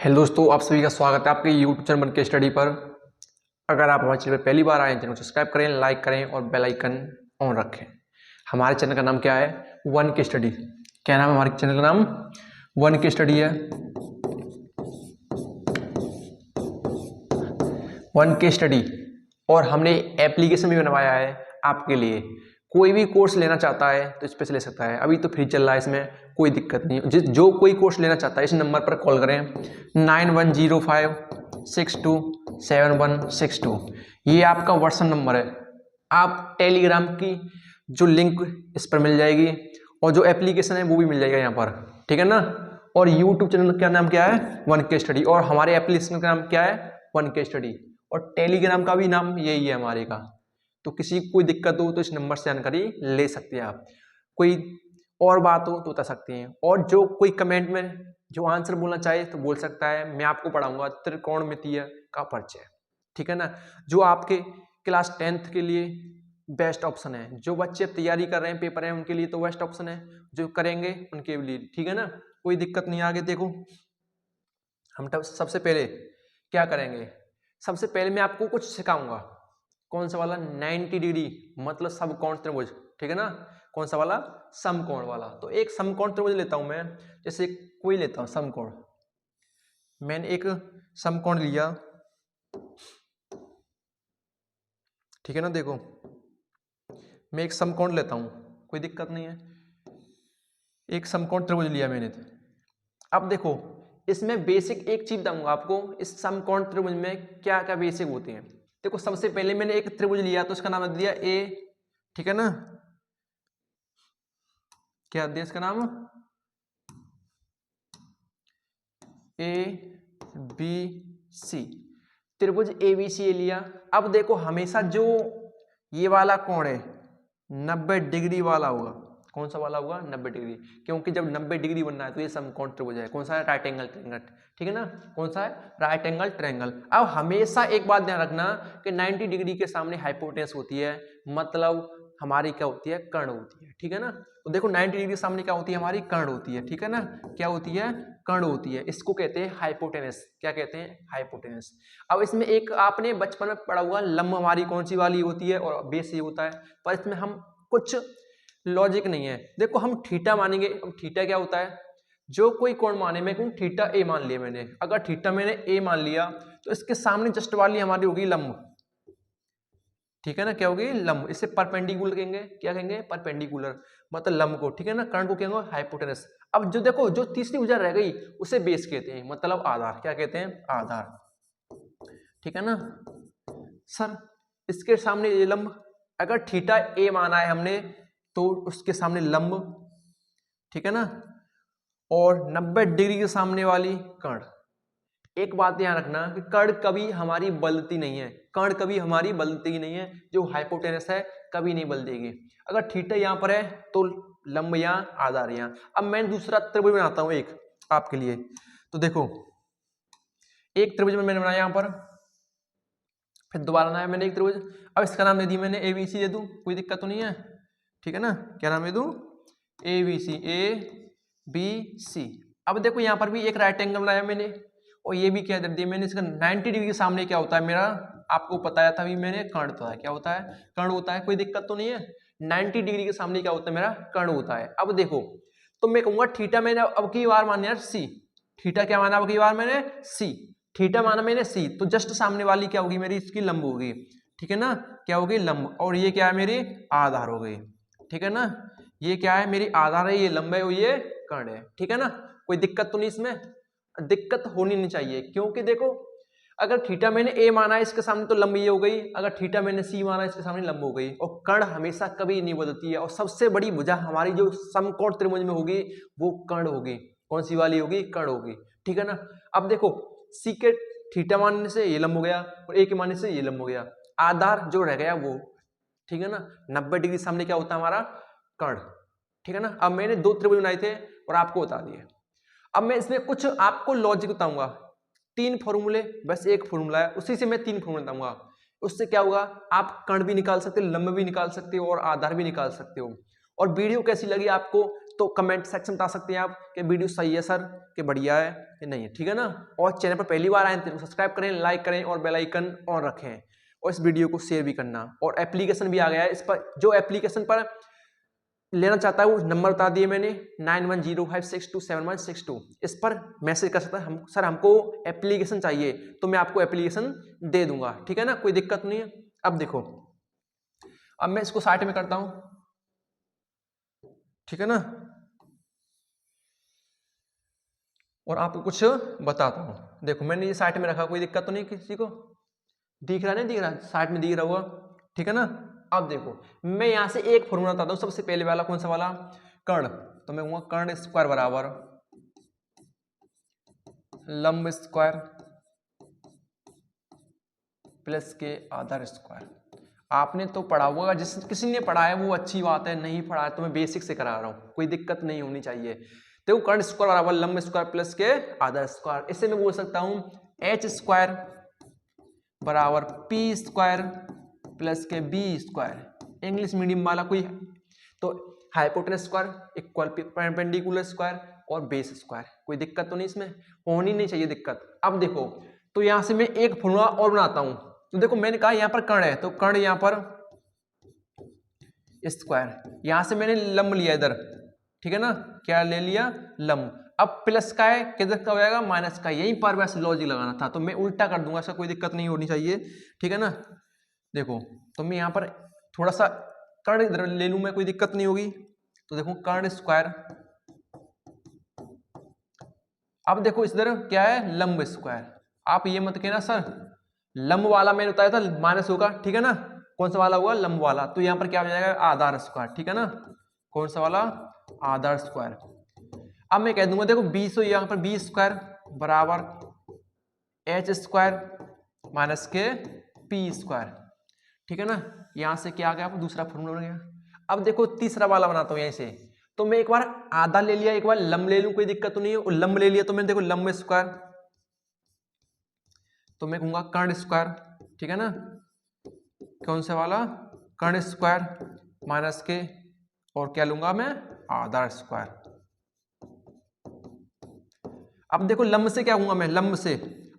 Hello दोस्तों, आप सभी का स्वागत है आपके यूट्यूब चैनल के स्टडी पर। अगर आप हमारे चैनल पर पहली बार आए हैं, चैनल को सब्सक्राइब करें, लाइक करें और बेल आइकन ऑन रखें। हमारे चैनल का नाम क्या है? वन के स्टडी। क्या नाम है हमारे चैनल का नाम? वन के स्टडी है। वन के स्टडी। और हमने एप्लीकेशन भी बनवाया है आपके लिए। कोई भी कोर्स लेना चाहता है तो इस पे से ले सकता है। अभी तो फ्री चल रहा है, इसमें कोई दिक्कत नहीं है। जो कोई कोर्स लेना चाहता है इस नंबर पर कॉल करें 9105627162। ये आपका व्हाट्सएप नंबर है। आप टेलीग्राम की जो लिंक इस पर मिल जाएगी और जो एप्लीकेशन है वो भी मिल जाएगा यहाँ पर, ठीक है ना। और यूट्यूब चैनल का नाम क्या है? वन के स्टडी। और हमारे एप्लीकेशन का नाम क्या है? वन के स्टडी। और टेलीग्राम का भी नाम यही है हमारे का। तो किसी को कोई दिक्कत हो तो इस नंबर से जानकारी ले सकते हैं आप। कोई और बात हो तो बता सकते हैं। और जो कोई कमेंट में जो आंसर बोलना चाहे तो बोल सकता है। मैं आपको पढ़ाऊंगा त्रिकोणमितीय का परिचय, ठीक है ना। जो आपके क्लास 10th के लिए बेस्ट ऑप्शन है। जो बच्चे तैयारी कर रहे हैं, पेपर है, उनके लिए तो बेस्ट ऑप्शन है। जो करेंगे उनके लिए, ठीक है ना। कोई दिक्कत नहीं। आगे देखो, हम सबसे पहले क्या करेंगे? सबसे पहले मैं आपको कुछ सिखाऊंगा। कौन सा वाला? 90 डिग्री मतलब समकोण त्रिभुज, ठीक है ना। कौन सा वाला? समकोण वाला। तो एक समकोण त्रिभुज लेता हूं मैं। जैसे कोई लेता हूं समकोण। मैंने एक समकोण लिया, ठीक है ना। देखो, मैं एक समकोण लेता हूं, कोई दिक्कत नहीं है। एक समकोण त्रिभुज लिया मैंने। अब देखो, इसमें बेसिक एक चीज बताऊंगा आपको। इस समकोण त्रिभुज में क्या क्या बेसिक होते हैं। देखो, सबसे पहले मैंने एक त्रिभुज लिया तो इसका नाम दिया ए, ठीक है ना। क्या दिया इसका नाम? A B C. त्रिभुज ए बी सी लिया। अब देखो, हमेशा जो ये वाला कोण है 90 डिग्री वाला होगा। कौन सा वाला होगा? 90 डिग्री। क्योंकि जब 90 डिग्री बनना है तो ये समकोण त्रिभुज है। कौन सा है? राइट एंगल ट्रायंगल, ठीक है ना। कौन सा है? Right angle triangle. अब हमेशा एक बात ध्यान रखना कि 90 डिग्री के सामने हाइपोटेनस होती है, मतलब हमारी क्या होती है? कर्ण होती है, ठीक है ना। तो देखो, 90 डिग्री के सामने क्या होती है? हमारी कर्ण होती है, ठीक है ना। क्या होती है? कर्ण होती है। इसको कहते हैं हाइपोटेनस। क्या कहते हैं? हाइपोटेनस। अब इसमें एक आपने बचपन में पढ़ा हुआ, लंब हमारी कौन सी वाली होती है और बेस ये होता है। पर इसमें हम कुछ लॉजिक नहीं है। देखो, हम थीटा मानेंगे। अब थीटा क्या होता है? जो कोई कोण माने, मैं कहूं थीटा ए मान लिया मैंने। अगर थीटा मैंने ए मान लिया तो इसके सामने जस्ट वाली हमारी होगी लंब, ठीक है ना। क्या होगी? लंब। इसे परपेंडिकुलर कहेंगे। क्या कहेंगे? परपेंडिकुलर, मतलब लंब को, ठीक है ना। कर्ण को कहेंगे हाइपोटेनस। अब जो देखो, जो तीसरी भुजा रह गई उसे बेस कहते हैं, मतलब आधार। क्या कहते हैं? आधार, ठीक है ना। सर, इसके सामने ये लंब, अगर थीटा ए माना है हमने तो उसके सामने लंब, ठीक है ना। और 90 डिग्री के सामने वाली कर्ण। एक बात ध्यान रखना कि कर्ण कभी हमारी बदलती नहीं है। कर्ण कभी हमारी बदलती नहीं है। जो हाइपोटेनस है कभी नहीं बदलेगी। अगर थीटा यहां पर है तो लंब यहां, आधार यहां। अब मैं दूसरा त्रिभुज बनाता हूं एक आपके लिए। तो देखो, एक त्रिभुज मैंने बनाया यहां पर, फिर दोबारा बनाया मैंने एक त्रिभुज। अब इसका नाम दे दी मैंने ए बी सी दे दूं, कोई दिक्कत तो नहीं है, ठीक है ना। क्या नाम दे दूं? A B C, A B C. अब देखो, यहां पर भी एक राइट एंगल बनाया मैंने और ये भी क्या दे दिया मैंने। इसका 90 डिग्री के सामने क्या होता है मेरा? आपको बताया था अभी मैंने, कर्ण होता है। क्या होता है? कर्ण होता है। कोई दिक्कत तो नहीं है। 90 डिग्री के सामने क्या होता है मेरा? कर्ण होता है। अब देखो, तो मैं कहूंगा थीटा मैंने अब की बार माना यार सी। थीटा क्या माना अब की बार मैंने? सी। थीटा माना मैंने सी, तो जस्ट सामने वाली क्या होगी मेरी? इसकी लंब होगी, ठीक है ना। क्या होगी? लंब। और ये क्या है? मेरी आधार हो गई, ठीक है ना। ये क्या है? मेरी आधार है, ये लंब है और ये कर्ण है, ठीक है ना। कोई दिक्कत तो नहीं इसमें? दिक्कत होनी नहीं चाहिए, क्योंकि देखो, अगर थीटा मैंने ए माना है इसके सामने तो लंब ये हो गई। अगर थीटा मैंने सी माना इसके सामने लंब हो गई। और कर्ण हमेशा कभी नहीं बदलती है। और सबसे बड़ी भुजा हमारी जो समकोण त्रिभुज में होगी वो कर्ण होगी। कौन सी वाली होगी? कर्ण होगी, ठीक है ना। अब देखो, सी के थीटा मानने से ये लंब हो गया और ए के मानने से ये लंब हो गया। आधार जो रह गया वो, ठीक है ना। 90 डिग्री सामने क्या होता है हमारा? कर्ण, ठीक है ना। अब मैंने दो त्रिभुज बनाए थे और आपको बता दिए। अब मैं इसमें कुछ आपको लॉजिक बताऊंगा। 3 फॉर्मूले, बस एक फॉर्मूला है, उसी से मैं 3 फॉर्मूले बताऊंगा। उससे क्या होगा? आप कर्ण भी निकाल सकते हो, लंब भी निकाल सकते हो और आधार भी निकाल सकते हो। और वीडियो कैसी लगी आपको तो कमेंट सेक्शन बता सकते हैं आप कि वीडियो सही है सर, कि बढ़िया है कि नहीं है, ठीक है ना। और चैनल पर पहली बार आए तो सब्सक्राइब करें, लाइक करें और बेल आइकन ऑन रखें, और इस वीडियो को शेयर भी करना। और एप्लीकेशन भी आ गया है, इस पर जो एप्लीकेशन पर लेना चाहता है वो नंबर बता दिए मैंने 9105627162, इस पर मैसेज कर सकता है हम सर हमको एप्लीकेशन चाहिए, तो मैं आपको एप्लीकेशन दे दूंगा, ठीक है ना, कोई दिक्कत नहीं है। अब देखो, अब मैं इसको साइड में करता हूं, ठीक है ना, और आपको कुछ बताता हूं। देखो मैंने ये साइड में रखा, कोई दिक्कत तो नहीं किसी को, दिख रहा नहीं दिख रहा, साइड में दिख रहा हुआ, ठीक है ना। अब देखो मैं यहां से एक फॉर्मूला बताता हूं, सबसे पहले वाला कौन सा वाला, कर्ण, तो मैं कहूंगा कर्ण स्क्वायर बराबर लंब स्क्वायर प्लस के आधार स्क्वायर। आपने तो पढ़ा होगा, जिस किसी ने पढ़ा है वो अच्छी बात है, नहीं पढ़ा है तो मैं बेसिक से करा रहा हूं, कोई दिक्कत नहीं होनी चाहिए। देखो कर्ण स्क्वायर बराबर लंब स्क्वायर प्लस के आधार स्क्वायर, इससे मैं बोल सकता हूं एच स्क्वायर बराबर पी स्क्वायर प्लस के बी स्क्वायर। इंग्लिश मीडियम वाला कोई तो hypotenuse square equal perpendicular square और बेस स्क्वायर, कोई दिक्कत तो नहीं, इसमें होनी नहीं चाहिए दिक्कत। अब देखो तो यहां से मैं एक फॉर्मूला और बनाता हूं, तो देखो मैंने कहा यहां पर कर्ण है, तो कर्ण यहां पर स्क्वायर, यहां से मैंने लंब लिया इधर, ठीक है ना, क्या ले लिया लंब। अब प्लस का है किधर का हो जाएगा, माइनस का, यहीं पर वैसे लॉजिक लगाना था, तो मैं उल्टा कर दूंगा, ऐसा कोई दिक्कत नहीं होनी चाहिए, ठीक है ना। देखो तो मैं यहां पर थोड़ा सा कर्ण इधर ले लूं मैं, कोई दिक्कत नहीं होगी, तो देखो कर्ण स्क्वायर, अब देखो इस तरह क्या है लंब स्क्वायर। आप ये मत कहना सर लंब वाला मैंने बताया था माइनस होगा, ठीक है ना, कौन सा वाला हुआ लंब वाला, तो यहां पर क्या हो जाएगा आधार स्क्वायर, ठीक है ना, कौन सा वाला आधार स्क्वायर। अब मैं कह दूंगा देखो 20 हो, यहां पर 20 स्क्वायर बराबर एच स्क्वायर माइनस के पी स्क्वायर, ठीक है ना। यहां से क्या आ गया, दूसरा फॉर्मूला बन गया। अब देखो तीसरा वाला बनाता हूं यहीं से, तो मैं एक बार आधा ले लिया, एक बार लंब ले लूं, कोई दिक्कत तो नहीं है, और लंब ले लिया तो मैंने देखो लंब स्क्वायर, तो मैं कहूंगा कर्ण स्क्वायर, ठीक है ना, कौन सा वाला कर्ण स्क्वायर माइनस के, और क्या लूंगा मैं आधार स्क्वायर। अब देखो लंब से क्या कहूंगा मैं, लंब से,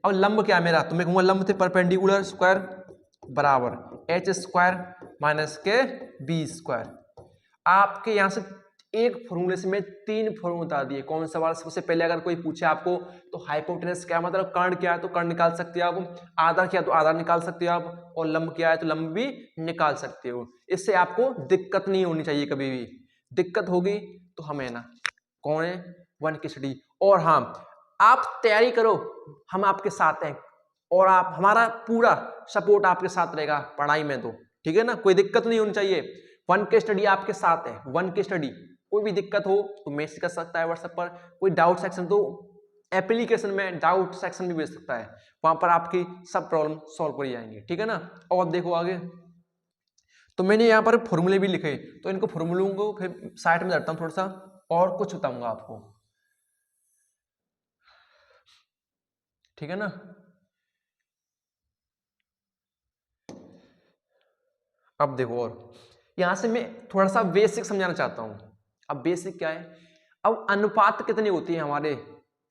अब लंब क्या है मेरा, तो मैं कहूंगा लंब से परपेंडिकुलर स्क्वायर बराबर एच स्क्वायर माइनस के बी स्क्वायर। आपके यहां से एक फॉर्मूले से मैं 3 फॉर्मूले बता दिए। कौन सा वाला, सबसे पहले अगर कोई पूछे आपको तो हाइपोटेनस क्या मतलब कर्ण क्या है तो कर्ण निकाल सकते हो आप, आधार क्या है तो आधार निकाल सकते हो आप, और लंब क्या है तो लंब भी निकाल सकते हो। इससे आपको दिक्कत नहीं होनी चाहिए, कभी भी दिक्कत होगी तो हमें ना कौन है 1 की स्टडी। और हाँ आप तैयारी करो, हम आपके साथ हैं, और आप हमारा पूरा सपोर्ट आपके साथ रहेगा पढ़ाई में, तो ठीक है ना, कोई दिक्कत नहीं होनी चाहिए। 1 के स्टडी आपके साथ है, 1 की स्टडी, कोई भी दिक्कत हो तो मैसेज कर सकता है व्हाट्सएप पर, कोई डाउट सेक्शन तो एप्लीकेशन में डाउट सेक्शन भी भेज सकता है, वहां पर आपकी सब प्रॉब्लम सॉल्व कर जाएंगे, ठीक है ना। और देखो आगे, तो मैंने यहाँ पर फॉर्मूले भी लिखे, तो इनको फॉर्मूलों को फिर साइड में रखता हूँ, थोड़ा सा और कुछ बताऊंगा आपको, ठीक है ना। अब देखो, और यहां से मैं थोड़ा सा बेसिक समझाना चाहता हूं। अब बेसिक क्या है, अब अनुपात कितनी होती है हमारे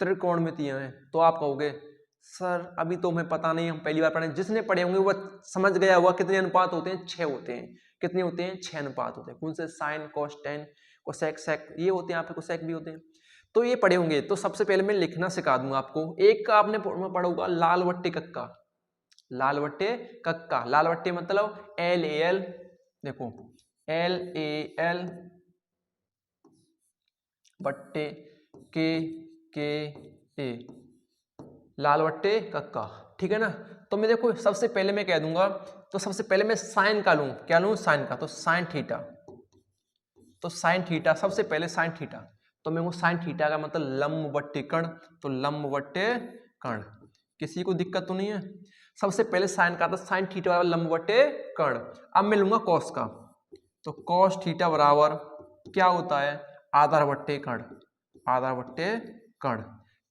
त्रिकोणमितियों में, तो आप कहोगे सर अभी तो हमें पता नहीं, हम पहली बार पढ़े, जिसने पढ़े होंगे वो समझ गया होगा कितने अनुपात होते हैं, 6 होते हैं। कितने होते हैं, 6 अनुपात होते हैं। कौन से, sine cos tan cosec sec, ये होते हैं, यहाँ पे कोसेक भी होते हैं, तो ये पढ़े होंगे। तो सबसे पहले मैं लिखना सिखा दूंगा आपको। एक का आपने पढ़ा होगा लाल बट्टे कक्का, लाल बट्टे कक्का, लाल बट्टे मतलब LAL, देखो LAL बट्टे KKA, लाल बट्टे कक्का, ठीक है ना। तो मैं देखो सबसे पहले मैं कह दूंगा, तो सबसे पहले मैं साइन का लूं, क्या लूं साइन का, तो साइन थीटा, तो साइन थीटा, सबसे पहले साइन थीटा, तो मैं वो साइन थीटा का मतलब लंब बट्टे कर्ण, तो लंब बट्टे कर्ण, किसी को दिक्कत तो नहीं है। सबसे पहले साइन का था, साइन थीटा बराबर लंब बट्टे कर्ण। अब मैं लूंगा कॉस का, तो कॉस थीटा बराबर क्या होता है, आधार बट्टे कर्ण, आधार बट्टे कर्ण,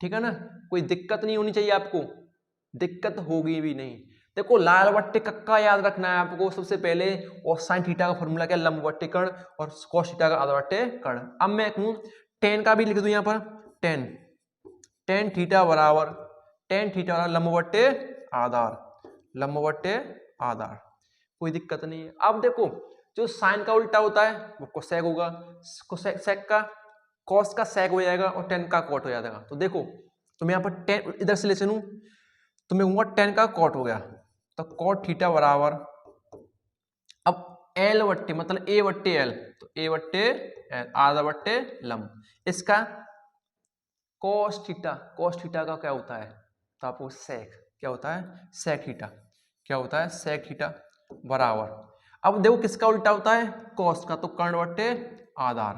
ठीक है ना। कोई दिक्कत नहीं होनी चाहिए आपको, दिक्कत होगी भी नहीं। देखो लाल बट्टे कक्का याद रखना है आपको सबसे पहले, और साइन थीटा का फॉर्मूला क्या है, लंब बट्टे कर्ण, और कॉस थीटा का आधा बट्टे कर्ण। अब मैं कहूँ टेन का भी लिख दूं यहाँ पर, टेन थीटा बराबर लंब बट्टे आधार, लंब बट्टे आधार, कोई दिक्कत नहीं है। अब देखो जो साइन का उल्टा होता है वो कोसेक होगा, सेक का कॉस का सेक हो जाएगा और टेन का कॉट हो जाएगा। तो देखो तो मैं यहाँ पर टेन इधर से ले चलूं तो मैं कहूँगा टेन का कॉट हो गया, तो कॉट थीटा बराबर अब एल बट्टे मतलब ए बट्टे एल, तो ए बट्टे एल आधा बट्टे लंब, इसका कॉस थीटा का क्या होता है, तो आपको सेक क्या होता है, सेक थीटा क्या होता है, सेक थीटा बराबर। अब देखो किसका उल्टा होता है, कॉस का, तो कर्ण बट्टे आधार,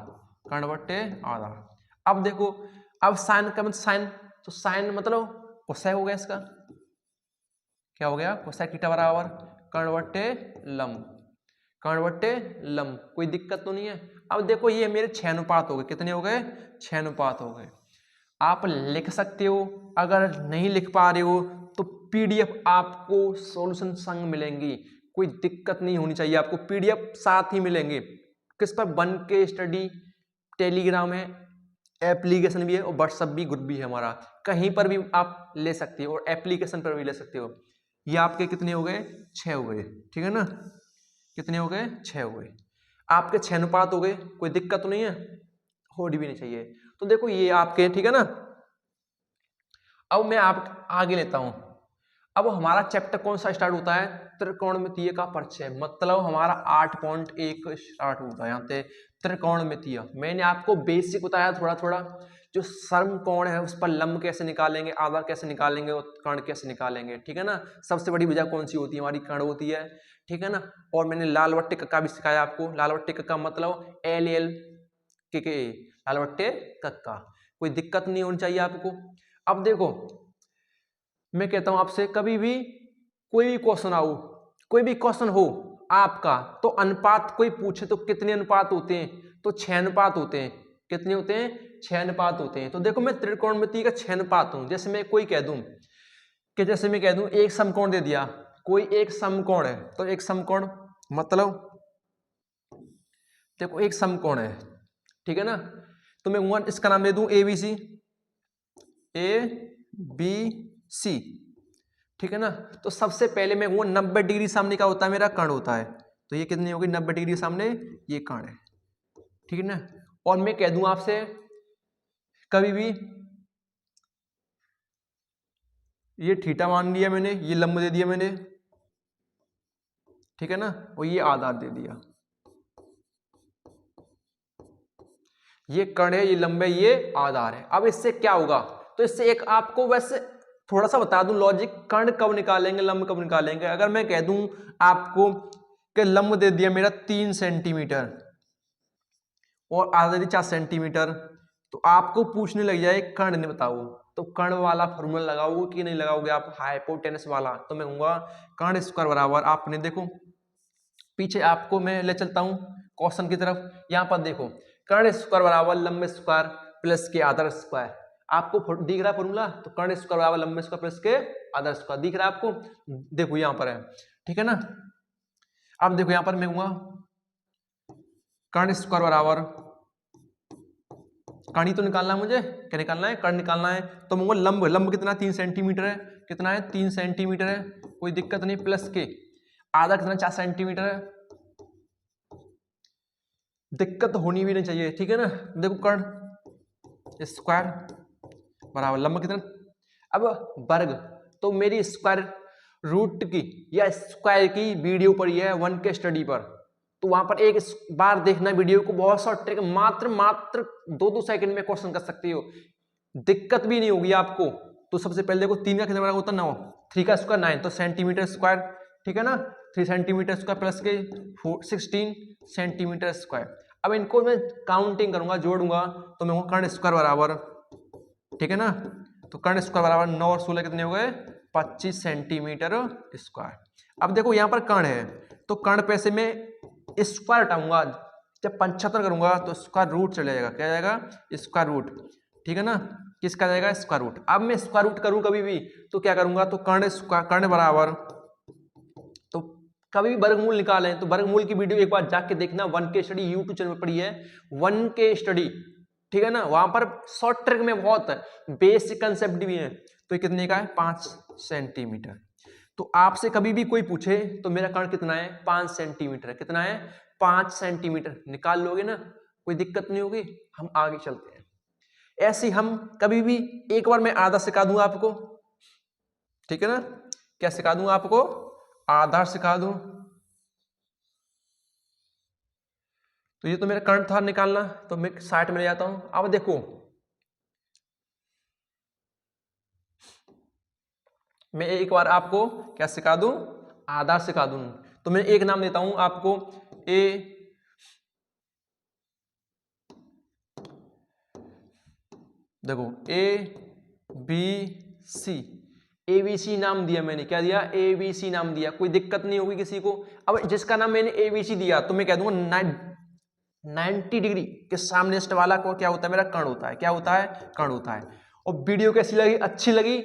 कर्ण बट्टे आधार। अब देखो अब साइन का मतलब साइन, तो साइन मतलब कोसेक हो गया, इसका क्या हो गया, कोसेक थीटा बराबर कर्ण बट्टे लंब, कर्ण बट्टे लंब, कोई दिक्कत तो नहीं है। अब देखो ये मेरे 6 अनुपात हो गए, कितने हो गए, 6 अनुपात हो गए। आप लिख सकते हो, अगर नहीं लिख पा रहे हो तो पीडीएफ आपको सॉल्यूशन संग मिलेंगी, कोई दिक्कत नहीं होनी चाहिए, आपको पीडीएफ साथ ही मिलेंगे। किस पर, बन के स्टडी टेलीग्राम है, एप्लीकेशन भी है और व्हाट्सएप भी ग्रुप भी है हमारा, कहीं पर भी आप ले सकते हो और एप्लीकेशन पर भी ले सकते हो। ये आपके कितने हो गए, 6 हो गए, ठीक है ना, कितने हो गए, 6 हो गए, आपके 6 अनुपात हो गए, कोई दिक्कत तो नहीं है, होनी भी नहीं चाहिए। तो देखो ये आपके, ठीक है ना। अब मैं आप आगे लेता हूं, अब हमारा चैप्टर कौन सा स्टार्ट होता है, त्रिकोणमितीय का परिचय, मतलब हमारा 8.1 स्टार्ट होता है यहाँ से त्रिकोणमितीय। मैंने आपको बेसिक बताया थोड़ा थोड़ा, जो समकोण है उस पर लंब कैसे निकालेंगे, आधार कैसे निकालेंगे और कर्ण कैसे निकालेंगे, ठीक है ना। सबसे बड़ी भुजा कौन सी होती है, हमारी कर्ण होती है, ठीक है ना। और मैंने लाल बट्टे कक्का भी सिखाया आपको, लाल बट्टे कक्का मतलब LL के लाल बट्टे कक्का, कोई दिक्कत नहीं होनी चाहिए आपको। अब देखो मैं कहता हूं आपसे, कभी भी कोई भी क्वेश्चन आओ, कोई भी क्वेश्चन हो आपका, तो अनुपात कोई पूछे तो कितने अनुपात होते हैं, तो 6 अनुपात होते हैं, कितने होते हैं, 6 अनुपात होते हैं। तो देखो मैं त्रिकोणमिति का 6 अनुपात हूं, जैसे मैं कोई कह दूं कि जैसे मैं कह दूं एक समकोण दे दिया, कोई एक समकोण है, तो एक समकोण मतलब देखो एक समकोण है, ठीक है ना, तो मैं इसका नाम दे दूं ABC, ABC, ठीक है ना। तो सबसे पहले मैं 90 डिग्री सामने का होता है, मेरा कर्ण होता है, तो ये कितनी होगी, 90 डिग्री सामने ये कर्ण है, ठीक है ना। और मैं कह दूं आपसे कभी भी ये थीटा मान लिया मैंने, ये लंब दे दिया मैंने, ठीक है ना, और ये आधार दे दिया, ये कर्ण है, ये लंब है, ये आधार है। अब इससे क्या होगा, तो इससे एक आपको वैसे थोड़ा सा बता दूं लॉजिक, कर्ण कब निकालेंगे, लंब कब निकालेंगे। अगर मैं कह दूं आपको कि लंब दे दिया मेरा 3 सेंटीमीटर और आधा दे 4 सेंटीमीटर, तो आपको पूछने लग जाए कर्ण नहीं बताओ, तो कर्ण वाला फॉर्मूला लगाओगे कि नहीं लगाओगे आप, हाइपोटेनस वाला। तो मैं कहूंगा कर्ण स्क्वायर बराबर, आपने देखो पीछे आपको मैं ले चलता हूं क्वेश्चन की तरफ, यहां पर देखो कर्ण स्क्वायर बराबर लंब स्क्वायर प्लस के आधार स्क्वायर, आपको दिख रहा है फॉर्मूला, तो कर्ण स्क्वायर बराबर लंब स्क्वायर प्लस के आधार स्क्वायर दिख रहा है आपको, देखो यहां पर है, ठीक है ना। अब देखो यहां पर मैं कहूंगा कर्ण स्क्वायर बराबर, कर्ण ही तो निकालना है मुझे, क्या निकालना है, कर्ण निकालना है, तो मैं लंब, लंब कितना 3 सेंटीमीटर है, कितना है 3 सेंटीमीटर है, कोई दिक्कत नहीं, प्लस के आधा कितना 4 सेंटीमीटर है, दिक्कत होनी भी नहीं चाहिए, ठीक है ना। देखो कर्ण स्क्वायर बराबर लंब कितना, अब वर्ग, तो मेरी स्क्वायर रूट की या स्क्वायर की वीडियो पड़ी है 1 के स्टडी पर, तो वहां पर एक बार देखना वीडियो को, बहुत सा ट्रिक, मात्र 2 सेकंड में क्वेश्चन कर सकती हो, दिक्कत भी नहीं होगी आपको। तो सबसे पहले देखो 3 का कितना बराबर होता है 9, 3 का स्क्वायर 9, तो सेंटीमीटर स्क्वायर, ठीक है ना, 3 सेंटीमीटर स्क्वायर प्लस के 16 सेंटीमीटर स्क्वायर। अब इनको मैं काउंटिंग करूंगा, जोड़ूंगा, तो मैं कर्ण स्क्वायर बराबर, ठीक है ना, तो कर्ण स्क्वायर बराबर 9 और 16 कितने हो गए 25 सेंटीमीटर स्क्वायर। अब देखो यहां पर कर्ण है, तो कर्ण पे से मैं स्क्वायर हटाऊंगा, जब 75 करूंगा तो स्क्वायर रूट चले जाएगा, क्या जाएगा स्क्वायर रूट, ठीक है ना, किसका जाएगा स्क्वायर रूट। अब मैं स्क्वायर रूट करूं कभी भी तो क्या करूंगा, तो कर्ण बराबर कभी भी वर्गमूल निकालें तो वर्गमूल की वीडियो एक बार जाके देखना, 1K स्टडी यूट्यूब चैनल पर पड़ी है, 1K स्टडी, ठीक है ना। वहां पर शॉर्ट ट्रिक में बहुत बेसिक कंसेप्ट भी है। तो ये कितने का है? 5 सेंटीमीटर। तो आपसे कभी भी कोई पूछे तो मेरा कर्ण कितना है? 5 सेंटीमीटर। कितना है? 5 सेंटीमीटर। निकाल लोगे ना, कोई दिक्कत नहीं होगी। हम आगे चलते हैं। ऐसे हम कभी भी, एक बार मैं आधा सिखा दूंगा आपको, ठीक है ना। क्या सिखा दूंगा आपको? आधा सिखा दूं। तो ये तो मेरा कर्ण था निकालना, तो मैं 60 में ले जाता हूं। अब देखो, मैं एक बार आपको क्या सिखा दूं? आधार सिखा दूं। तो मैं एक नाम देता हूं आपको, ए देखो, ए बी सी, ABC नाम दिया मैंने। क्या दिया? ABC नाम दिया। कोई दिक्कत नहीं होगी किसी को। अब जिसका नाम मैंने ABC दिया तो मैं कह दूंगा 90 डिग्री के सामने वाला को क्या होता है? मेरा कर्ण होता है। क्या होता है? कर्ण होता है। और वीडियो कैसी लगी? अच्छी लगी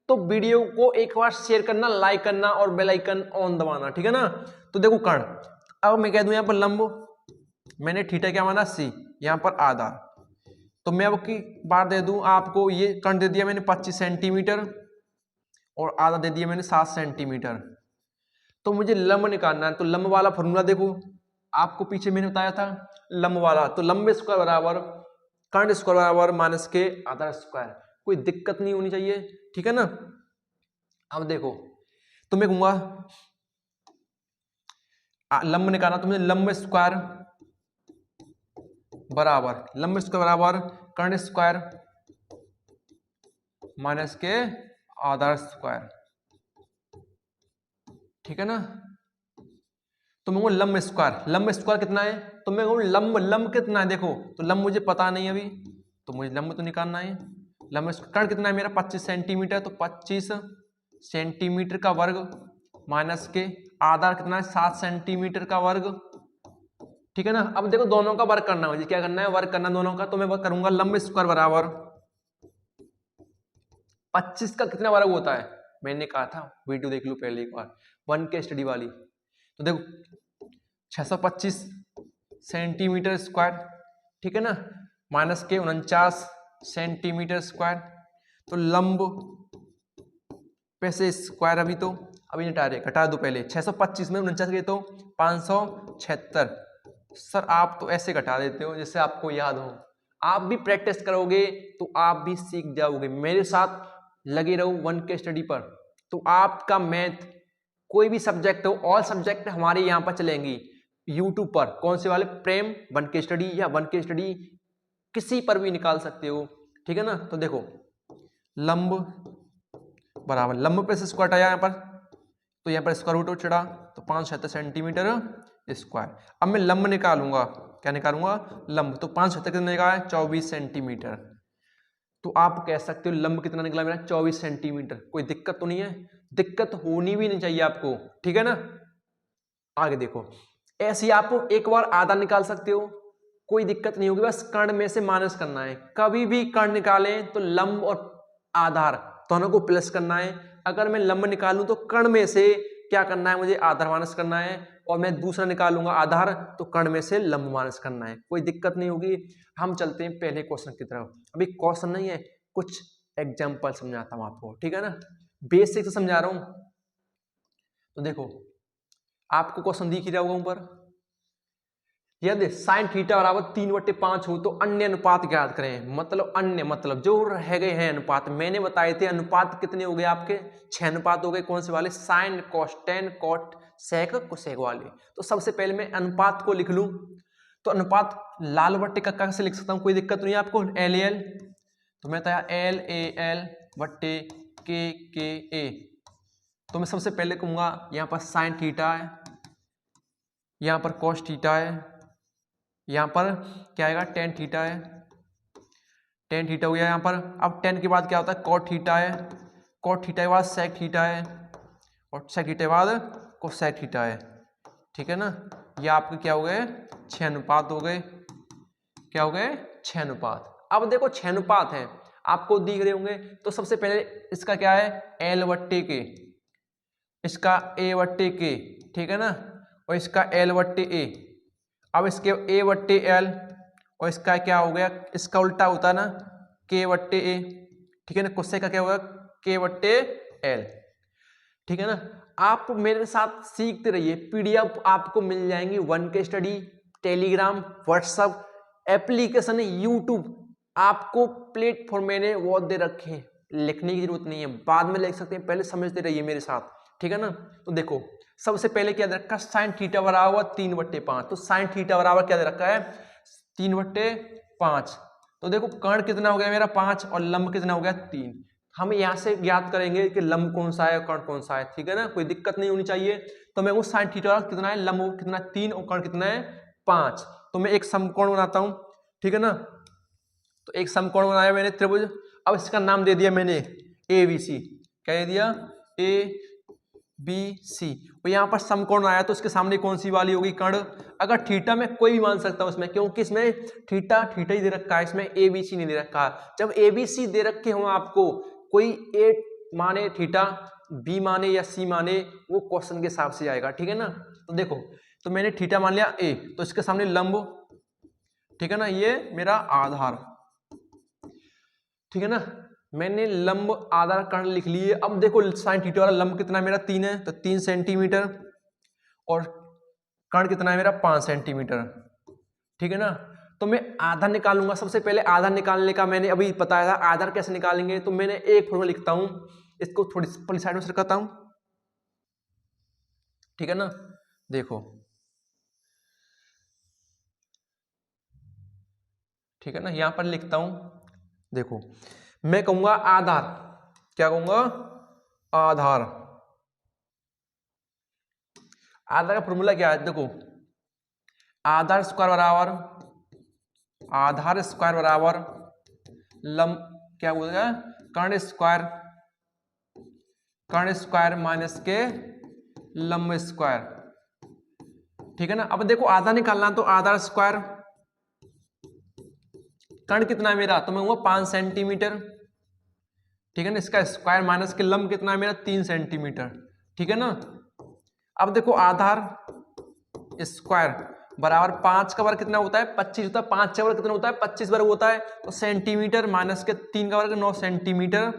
तो वीडियो को एक बार शेयर करना, लाइक करना और बेल आइकन ऑन दबाना, ठीक है ना। तो देखो कर्ण, अब मैं कह दूं यहां पर लंब, मैंने थीटा क्या माना? C, यहां पर आधा। तो मैं अब की बार दे दूं आपको, ये कर्ण दे दिया मैंने 25 सेंटीमीटर और आधा दे दिया मैंने 7 सेंटीमीटर। तो मुझे लंब निकालना है। तो लंब वाला फॉर्मूला देखो, आपको पीछे मैंने बताया था लंब वाला। तो लंब स्क्वायर बराबर कर्ण स्क्वायर बराबर माइनस के आधा स्क्वायर। कोई दिक्कत नहीं होनी चाहिए, ठीक है ना। अब देखो, तो मैं कहूंगा लंब निकालना, तो मुझे लंब स्क्वायर बराबर कर्ण स्क्वायर माइनस के आधा स्क्वायर, ठीक है ना। तो मैं लंब स्क्वायर कितना है? तो मैं कहूँ लंब कितना है? देखो, तो लंब मुझे पता नहीं अभी, तो मुझे लंब तो निकालना है। लंब कर्ण कितना है मेरा? 25 सेंटीमीटर। तो 25 सेंटीमीटर का वर्ग माइनस के आधा कितना है? 7 सेंटीमीटर का वर्ग, ठीक है ना। अब देखो दोनों का वर्ग करना है मुझे। क्या करना है? वर्ग करना दोनों का। तो मैं वर्ग करूंगा लंब स्क्वायर बराबर 25 का कितना वर्ग होता है? मैंने कहा था, वीडियो देख लो पहले एक बार, 1K स्टडी वाली। तो देखो 625 सेंटीमीटर स्क्वायर, ठीक है ना, माइनस के 49 सेंटीमीटर स्क्वायर। तो लंब पे से स्क्वायर अभी घटा दो पहले। 625 में 49 गए तो 576। सर आप तो ऐसे घटा देते हो जिससे आपको याद हो। आप भी प्रैक्टिस करोगे तो आप भी सीख जाओगे। मेरे साथ लगे रहो 1K स्टडी पर, तो आपका मैथ कोई भी सब्जेक्ट हो, ऑल सब्जेक्ट हमारे यहाँ पर चलेंगी यूट्यूब पर। कौन से वाले? प्रेम 1K स्टडी या 1K स्टडी, किसी पर भी निकाल सकते हो, ठीक है ना। तो देखो लंब बराबर, लंब पे से स्क्वायर आया यहाँ पर, तो यहाँ पर स्क्वायर रूट चढ़ा, तो 576 सेंटीमीटर स्क्वायर। अब मैं लंब निकालूंगा। क्या निकालूंगा? लंब। तो 576 कितना निकाला है? 24 सेंटीमीटर। तो आप कह सकते हो लंब कितना निकला मेरा? 24 सेंटीमीटर। कोई दिक्कत तो नहीं है? दिक्कत होनी भी नहीं चाहिए आपको, ठीक है ना। आगे देखो, ऐसे आप एक बार आधा निकाल सकते हो, कोई दिक्कत नहीं होगी। बस कर्ण में से माइनस करना है। कभी भी कर्ण निकालें तो लंब और आधार दोनों को प्लस करना है। अगर मैं लंब निकालूं तो कर्ण में से क्या करना है? मुझे आधार माइनस करना है। और मैं दूसरा निकालूंगा आधार, तो कर्ण में से लंब माइनस करना है। कोई दिक्कत नहीं होगी। हम चलते हैं पहले क्वेश्चन की तरफ। अभी क्वेश्चन नहीं है, कुछ एग्जाम्पल समझाता हूं आपको, ठीक है ना। बेसिक से समझा रहा हूं। तो देखो आपको क्वेश्चन दिख ही रहा होगा ऊपर। यदि साइन थीटा बराबर 3/5 हो तो अन्य अनुपात ज्ञात करें। मतलब अन्य, मतलब जो रह गए हैं अनुपात। मैंने बताए थे अनुपात कितने हो गए आपके? 6 अनुपात हो गए। कौन से वाले? साइन, कॉस, टेन, कॉट, सेक, कोसेक वाले। तो सबसे पहले मैं अनुपात को लिख लूं। तो अनुपात लाल बट्टे कक्का से लिख सकता हूं, कोई दिक्कत नहीं है आपको। LAL, तो मैं था LAL बट्टे KA। तो मैं सबसे पहले कहूंगा यहाँ पर साइन थीटा है, यहाँ पर कॉस थीटा है, यहाँ पर क्या आएगा? टेन थीटा है। टेन थीटा हो गया यहाँ पर। अब टेन के बाद क्या होता है? कॉट थीटा है। कॉट थीटा के बाद सेक थीटा है, और सेक थीटा के बाद कोसेक थीटा है, ठीक है ना। ये आपके क्या हो गए? 6 अनुपात हो गए। क्या हो गए? 6 अनुपात। अब देखो 6 अनुपात है, आपको दिख रहे होंगे। तो सबसे पहले इसका क्या है? L/K, इसका A/K, ठीक है ना, और इसका एल बट्टे ए। अब इसके ए बट्टे एल, और इसका क्या हो गया, इसका उल्टा होता है ना के बट्टे ए, ठीक है ना, गुस्से का क्या होगा के बट्टे एल, ठीक है ना। आप मेरे साथ सीखते रहिए, पीडीएफ आपको मिल जाएंगी 1K study, Telegram, WhatsApp, application, YouTube, आपको प्लेटफॉर्म मैंने वो दे रखे हैं, लिखने की जरूरत नहीं है, बाद में लिख सकते हैं, पहले समझते रहिए मेरे साथ, ठीक है ना। तो देखो सबसे पहले क्या दे रखा है, साइन थीटा बराबर 3/5, तो साइन थीटा बराबर क्या दे रखा है 3/5। तो देखो कर्ण कितना हो गया मेरा 5 और लंब कितना हो गया 3। हम यहाँ से ज्ञात करेंगे कि लंब कौन सा है कर्ण कौन सा है, ठीक है ना, कोई दिक्कत नहीं होनी चाहिए। तो मैं वो साइन थीटा कितना है, लंब कितना 3 और कर्ण कितना है 5। तो मैं एक समकोण बनाता हूं, ठीक है ना। तो एक समकोण बनाया मैंने त्रिभुज, अब इसका नाम दे दिया मैंने ABC। क्या दे दिया ABC। और यहाँ पर समकोण आया तो उसके सामने कौन सी वाली होगी कर्ण। अगर थीटा में कोई भी मान सकता हूं इसमें, क्योंकि इसमें थीटा थीटा ही दे रखा है, इसमें ABC नहीं दे रखा है। जब ABC दे रखे हो आपको, कोई A माने थीटा, B माने या C माने, वो क्वेश्चन के हिसाब से आएगा, ठीक है ना। तो देखो, तो मैंने थीटा मान लिया A, तो इसके सामने लंब, ठीक है ना, ये मेरा आधार, ठीक है ना, मैंने लंब आधार कर्ण लिख लिए। अब देखो साइन थीटा वाला लंब कितना मेरा 3 है, तो 3 सेंटीमीटर, और कर्ण कितना है मेरा 5 सेंटीमीटर, ठीक है ना। तो मैं आधार निकालूंगा, सबसे पहले आधार निकालने का मैंने अभी बताया था, आधार कैसे निकालेंगे। तो मैंने एक फॉर्मूला लिखता हूं, इसको थोड़ी पहली साइड में सरकाता हूं, ठीक है ना। देखो, ठीक है ना, यहां पर लिखता हूं, देखो मैं कहूंगा आधार, क्या कहूंगा आधार, आधार का फॉर्मूला क्या है, देखो आधार स्क्वायर बराबर, आधार स्क्वायर बराबर लंब, क्या बोलेगा कर्ण स्क्वायर, कर्ण स्क्वायर माइनस के लंब स्क्वायर, ठीक है ना। अब देखो आधा निकालना, तो आधार स्क्वायर, कर्ण कितना है मेरा, तो मैं कहूंगा 5 सेंटीमीटर, ठीक है ना, इसका स्क्वायर माइनस के लंब कितना है मेरा 3 सेंटीमीटर, ठीक है ना। अब देखो आधार स्क्वायर बराबर 5 का वर्ग कितना होता है 25 होता है, 5 का वर्ग कितना होता है 25 वर्ग होता है, तो सेंटीमीटर माइनस के 3 का वर्ग 9 सेंटीमीटर,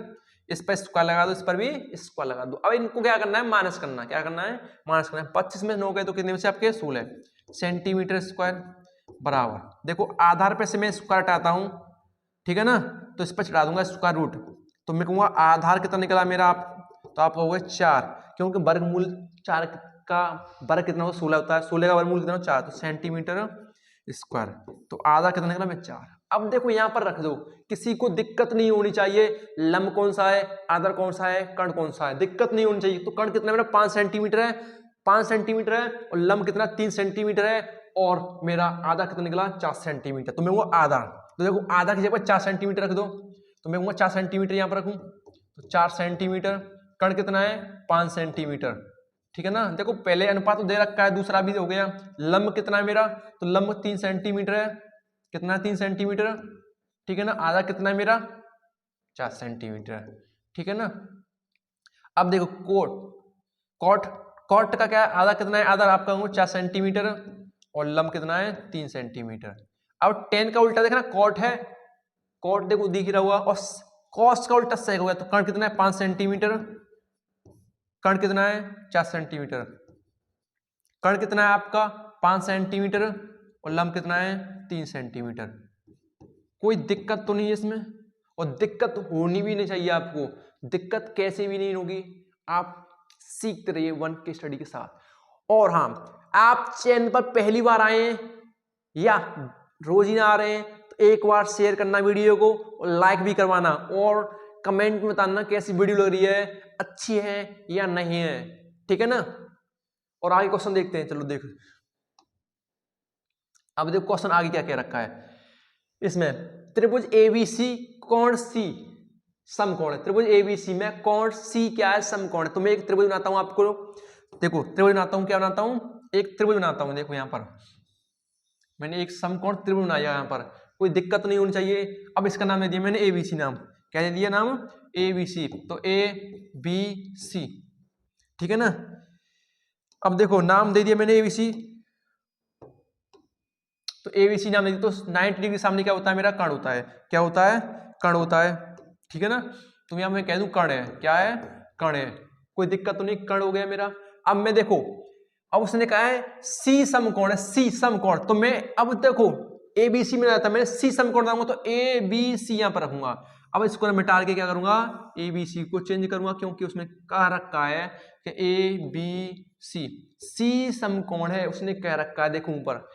इस पर स्क्वायर लगा दो, इस पर भी स्क्वायर लगा दो। अब इनको क्या करना है माइनस करना, क्या करना है माइनस करना है। 25 में 9 गए तो कितने में से आपके 16 सेंटीमीटर स्क्वायर बराबर, देखो आधार पे से मैं स्क्वायर हटाता हूं, ठीक है ना, तो इस पर चढ़ा दूंगा स्क्वायर रूट, तो मैं कहूंगा आधार कितना निकला मेरा, आप तो आप कहोगे 4, क्योंकि वर्गमूल 4 का वर्ग कितना होगा 16 होता है, 16 का वर्गमूल कितना 4, तो सेंटीमीटर स्क्वायर, तो आधा कितना निकला मैं 4। अब देखो यहां पर रख दो, किसी को दिक्कत नहीं होनी चाहिए, लंब कौन सा है आधार कौन सा है कर्ण कौन सा है, दिक्कत नहीं होनी चाहिए। तो कर्ण कितना मेरा 5 सेंटीमीटर है, 5 सेंटीमीटर है, और लंब कितना 3 सेंटीमीटर है, और मेरा आधा कितना निकला 4 सेंटीमीटर, तो मैं वो आधा, तो देखो आधा की जगह 4 सेंटीमीटर रख दो, तो मैं 4 सेंटीमीटर यहां पर रखूं, तो 4 सेंटीमीटर, कर्ण कितना है 5 सेंटीमीटर, ठीक है ना। देखो पहले अनुपात तो दे रखा है, दूसरा भी हो गया। लंब कितना है मेरा, तो लंब 3 सेंटीमीटर है, कितना 3 सेंटीमीटर, ठीक है ना। आधा कितना है मेरा 4 सेंटीमीटर, ठीक है ना। अब देखो कोट, कॉट, कॉट का क्या है, आधा कितना है, आधा आपका 4 सेंटीमीटर, और लंब कितना है 3 सेंटीमीटर। अब टेन का उल्टा देखना कॉट है, कॉट देखो दिख रहा हुआ, और कॉस का उल्टा सेक हो गया, तो कर्ण कितना है 5 सेंटीमीटर, कर्ण कितना है 4 सेंटीमीटर, कर्ण कितना है आपका 5 सेंटीमीटर, और लंब कितना है 3 सेंटीमीटर। कोई दिक्कत तो नहीं है इसमें, और दिक्कत होनी भी नहीं चाहिए आपको, दिक्कत कैसे भी नहीं होगी, आप सीखते रहिए 1K स्टडी के साथ। और हाँ, आप चैनल पर पहली बार आए हैं या रोज ही ना आ रहे हैं, तो एक बार शेयर करना वीडियो को, और लाइक भी करवाना, और कमेंट में बताना कैसी वीडियो लग रही है, अच्छी है या नहीं है, ठीक है ना। और आगे क्वेश्चन देखते हैं, चलो देखो अब देखो क्वेश्चन आगे क्या क्या रखा है इसमें। त्रिभुज ABC कोण C समकोण है, त्रिभुज ABC में कोण C क्या है समकोण है। तो मैं एक त्रिभुज बनाता हूं आपको, देखो त्रिभुज बनाता हूं, क्या बनाता हूं एक त्रिभुज बनाता हूं, देखो यहां पर मैंने एक समकोण त्रिभुज बनाया, यहां पर कोई दिक्कत नहीं होनी चाहिए। अब इसका नाम दे दिया मैंने ABC नाम, क्या दे दिया नाम ABC, तो ABC, ठीक है ना। अब देखो नाम दे दिया मैंने एबीसी, तो एबीसी नाम दे दिया, तो 90 डिग्री सामने क्या होता है मेरा, कर्ण होता है। क्या होता है, कर्ण होता है, ठीक है ना। तो यहाँ मैं कह दूं कर्ण है, क्या है, कर्ण है, कोई दिक्कत तो नहीं, कर्ण हो गया मेरा। अब मैं देखो, अब उसने कहा है सी समकोण है, सी समकोण, तो मैं अब देखो एबीसी में रहता, मैं सी समकोण डालूंगा तो ए बी सी यहां पर रखूंगा। अब इसको मैं मिटा के क्या करूंगा, एबीसी को चेंज करूंगा, क्योंकि उसमें कह रखा है कि ए बी सी, सी समकोण है, उसने कह रखा है, देखो ऊपर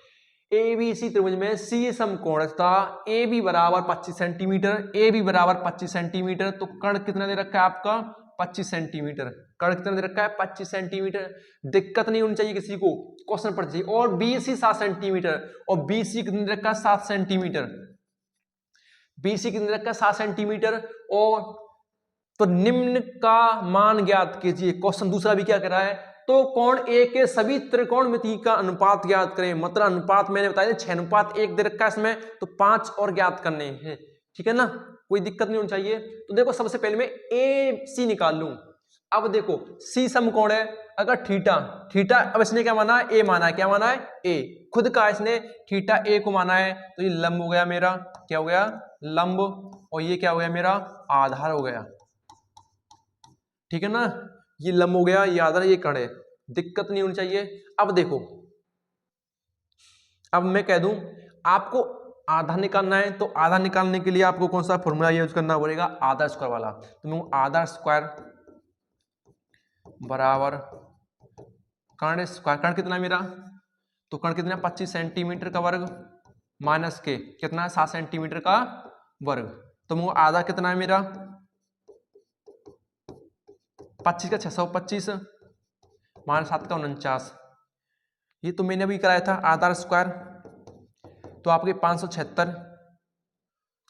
एबीसी त्रिभुज में सी समकोण था, ए बी बराबर 25 सेंटीमीटर, ए बी बराबर 25 सेंटीमीटर, तो कर्ण कितना दे रखा है आपका 25 सेंटीमीटर, कर्ण कितना दे रखा है 25 सेंटीमीटर, दिक्कत नहीं होनी चाहिए किसी को, क्वेश्चन पढ़ चाहिए। और बीसी 7 सेंटीमीटर, और बीसी कितना दे रखा है 7 सेंटीमीटर, बीसी कितना दे रखा है 7 सेंटीमीटर। और तो निम्न का मान ज्ञात कीजिए, क्वेश्चन दूसरा भी क्या कर रहा है, तो कोण ए के सभी त्रिकोणमिति का अनुपात ज्ञात करें, मतलब अनुपात मैंने बताया 6:1 दे रखा है इसमें, तो 5 और ज्ञात करने हैं, ठीक है ना, कोई दिक्कत नहीं होनी चाहिए। तो देखो सबसे पहले मैं ए सी निकाल लूं। अब देखो सी समकोण है, अगर थीटा, थीटा अब इसने क्या माना है, ए माना है, क्या माना है, ए खुद का, इसने थीटा ए को माना है, तो ये लंब हो गया मेरा, क्या हो गया, लंब, और ये क्या हो गया मेरा, आधार हो गया, ठीक है ना, ये लंब हो गया, ये आधार, ये कर्ण है, दिक्कत नहीं होनी चाहिए। अब देखो, अब मैं कह दूं आपको आधा निकालना है, तो आधा निकालने के लिए आपको कौन सा फॉर्मूला यूज करना पड़ेगा, आधा स्क्वायर वाला। तो मैं आधा स्क्वायर बराबर कर्ण स्क्वायर, कर्ण कितना मेरा, तो कर्ण कितना 25 सेंटीमीटर का वर्ग माइनस के कितना 7 सेंटीमीटर का वर्ग, तो मैं आधा कितना है मेरा 25 का 625 माइनस 7 का 49, ये तो मैंने अभी कराया था आधा स्क्वायर, तो आपके 576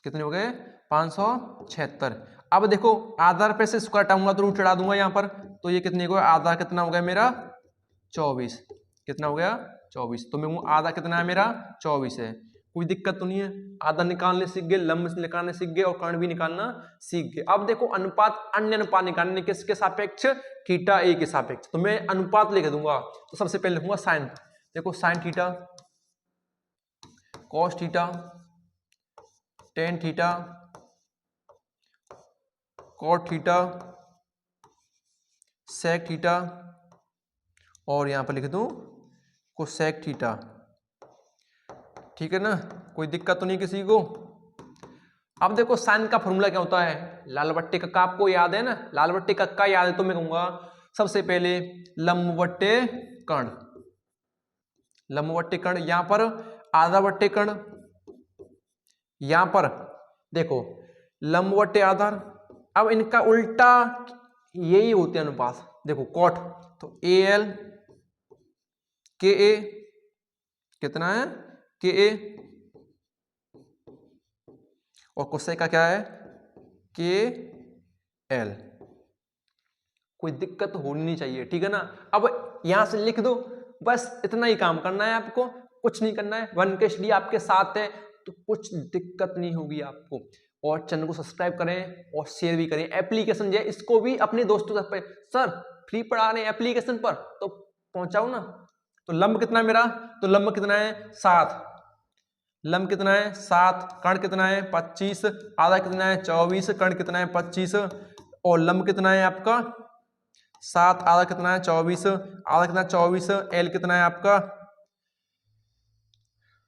कितने हो गए 576। अब देखो आधा पे से स्क्वायर हटाऊंगा तो रूट चढ़ा दूंगा यहाँ पर, तो ये कितने को आधा कितना हो गया मेरा 24, कितना हो गया 24, तो मैं आधा कितना है मेरा 24 है, कोई दिक्कत तो नहीं है, आधा निकालने सीख गए, लंब निकालने सीख गए, और कर्ण भी निकालना सीख गए। अब देखो अनुपात, अन्य अनुपात निकालने किसके सापेक्ष, थीटा ए के सापेक्ष, तो मैं अनुपात लिख दूंगा। तो सबसे पहले लिखूंगा साइन, देखो sine theta, cos theta, tan theta, cot theta, sec theta, और यहां पर लिख दूं कोसेक थीटा, ठीक है ना, कोई दिक्कत तो नहीं किसी को। अब देखो साइन का फॉर्मूला क्या होता है, लाल बट्टे का आपको याद है ना, लाल बट्टे का याद है, तो मैं कहूंगा सबसे पहले लंब बट्टे कर्ण, लंब बट्टे कर्ण, यहां पर आधा बट्टे कर्ण, यहां पर देखो लंब बट्टे आधार। अब इनका उल्टा यही होते हैं अनुपात, देखो कॉट, तो ए एल के ए कितना है के ए, और कोसेक का क्या है के एल, कोई दिक्कत होनी नहीं चाहिए, ठीक है ना। अब यहां से लिख दो, बस इतना ही काम करना है आपको, कुछ नहीं करना है, 1K स्टडी आपके साथ है, तो कुछ दिक्कत नहीं होगी आपको। और चैनल को सब्सक्राइब करें और शेयर भी करें। एप्लीकेशन जो है इसको भी अपने दोस्तों तक पे, सर फ्री पढ़ा रहे हैं एप्लीकेशन पर, तो पहुंचाओ ना। तो लंब कितना है मेरा, तो लंब कितना है 7, लंब कितना है 7, कर्ण कितना है 25, आधा कितना है 24, कर्ण कितना है 25, और लंब कितना है आपका 7, आधा कितना है 24, आधा कितना 24, एल कितना है आपका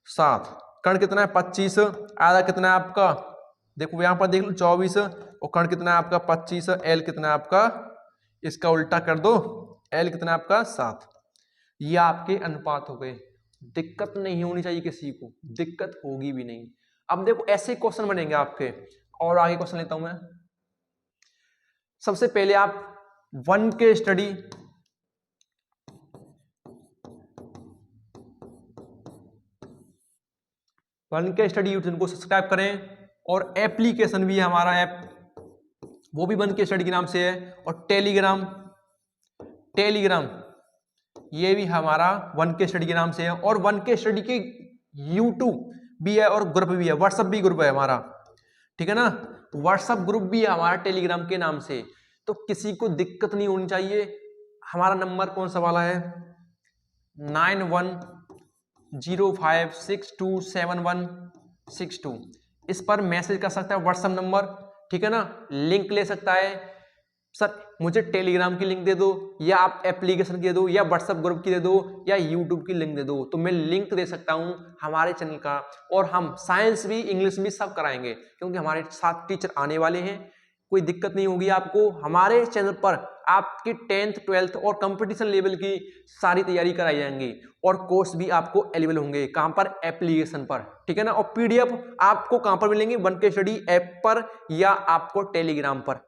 7, कर्ण कितना है 25, आधा कितना है आपका, देखो यहां पर देख लो 24, और कर्ण कितना है आपका 25, एल कितना है आपका, इसका उल्टा कर दो, एल कितना है आपका 7। ये आपके अनुपात हो गए, दिक्कत नहीं होनी चाहिए किसी को, दिक्कत होगी भी नहीं। अब देखो ऐसे क्वेश्चन बनेंगे आपके, और आगे क्वेश्चन लेता हूं मैं। सबसे पहले आप 1K स्टडी, यूट्यूब को सब्सक्राइब करें, और एप्लीकेशन भी है हमारा ऐप, वो भी 1K स्टडी के नाम से है, और टेलीग्राम ये भी हमारा 1K स्टडी के नाम से है, और 1K स्टडी के यूट्यूब भी है, और ग्रुप भी है, व्हाट्सएप भी ग्रुप है हमारा, ठीक है ना, व्हाट्सएप ग्रुप भी है हमारा टेलीग्राम के नाम से। तो किसी को दिक्कत नहीं होनी चाहिए। हमारा नंबर कौन सा वाला है, 9105627162। इस पर मैसेज कर सकता है, व्हाट्सएप नंबर, ठीक है ना। लिंक ले सकता है, सर मुझे टेलीग्राम की लिंक दे दो, या आप एप्लीकेशन की दे दो, या व्हाट्सएप ग्रुप की दे दो, या यूट्यूब की लिंक दे दो, तो मैं लिंक दे सकता हूं हमारे चैनल का। और हम साइंस भी इंग्लिश भी सब कराएंगे, क्योंकि हमारे साथ टीचर आने वाले हैं, कोई दिक्कत नहीं होगी आपको। हमारे चैनल पर आपकी 10th 12th और कंपटीशन लेवल की सारी तैयारी कराई जाएंगी, और कोर्स भी आपको अवेलेबल होंगे। कहां पर? एप्लीकेशन पर, ठीक है ना। और पीडीएफ आपको कहां पर मिलेंगे? 1K स्टडी ऐप पर, या आपको टेलीग्राम पर।